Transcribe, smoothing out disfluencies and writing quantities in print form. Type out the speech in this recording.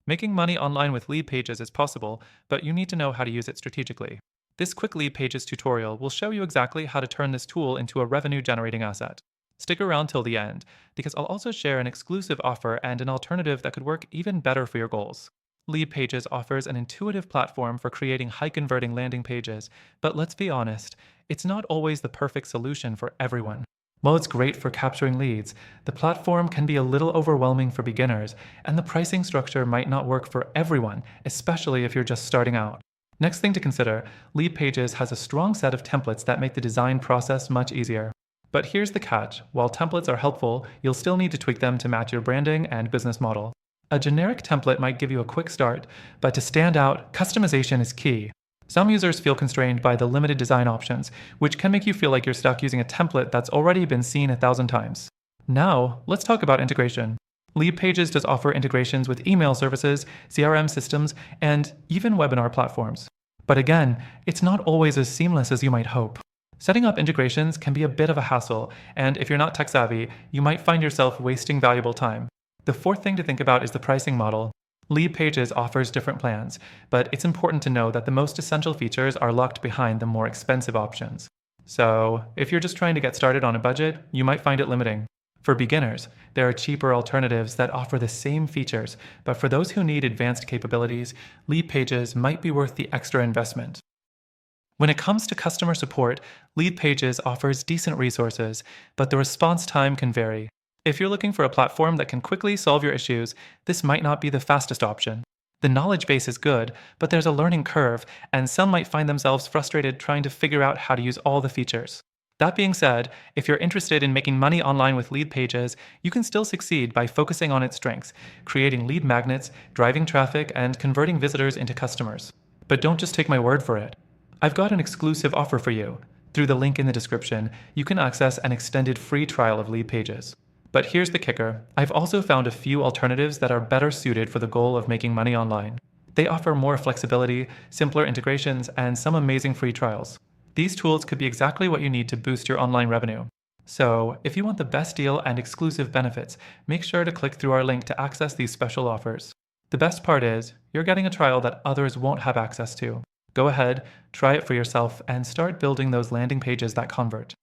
Making money online with LeadPages is possible, but you need to know how to use it strategically. This quick LeadPages tutorial will show you exactly how to turn this tool into a revenue-generating asset. Stick around till the end, because I'll also share an exclusive offer and an alternative that could work even better for your goals. LeadPages offers an intuitive platform for creating high-converting landing pages, but let's be honest, it's not always the perfect solution for everyone. While it's great for capturing leads, the platform can be a little overwhelming for beginners, and the pricing structure might not work for everyone, especially if you're just starting out. Next thing to consider, LeadPages has a strong set of templates that make the design process much easier. But here's the catch: while templates are helpful, you'll still need to tweak them to match your branding and business model. A generic template might give you a quick start, but to stand out, customization is key. Some users feel constrained by the limited design options, which can make you feel like you're stuck using a template that's already been seen 1,000 times. Now, let's talk about integration. LeadPages does offer integrations with email services, CRM systems, and even webinar platforms. But again, it's not always as seamless as you might hope. Setting up integrations can be a bit of a hassle, and if you're not tech savvy, you might find yourself wasting valuable time. The fourth thing to think about is the pricing model. LeadPages offers different plans, but it's important to know that the most essential features are locked behind the more expensive options. So, if you're just trying to get started on a budget, you might find it limiting. For beginners, there are cheaper alternatives that offer the same features, but for those who need advanced capabilities, LeadPages might be worth the extra investment. When it comes to customer support, LeadPages offers decent resources, but the response time can vary. If you're looking for a platform that can quickly solve your issues, this might not be the fastest option. The knowledge base is good, but there's a learning curve, and some might find themselves frustrated trying to figure out how to use all the features. That being said, if you're interested in making money online with LeadPages, you can still succeed by focusing on its strengths, creating lead magnets, driving traffic, and converting visitors into customers. But don't just take my word for it. I've got an exclusive offer for you. Through the link in the description, you can access an extended free trial of LeadPages. But here's the kicker: I've also found a few alternatives that are better suited for the goal of making money online. They offer more flexibility, simpler integrations, and some amazing free trials. These tools could be exactly what you need to boost your online revenue. So, if you want the best deal and exclusive benefits, make sure to click through our link to access these special offers. The best part is, you're getting a trial that others won't have access to. Go ahead, try it for yourself, and start building those landing pages that convert.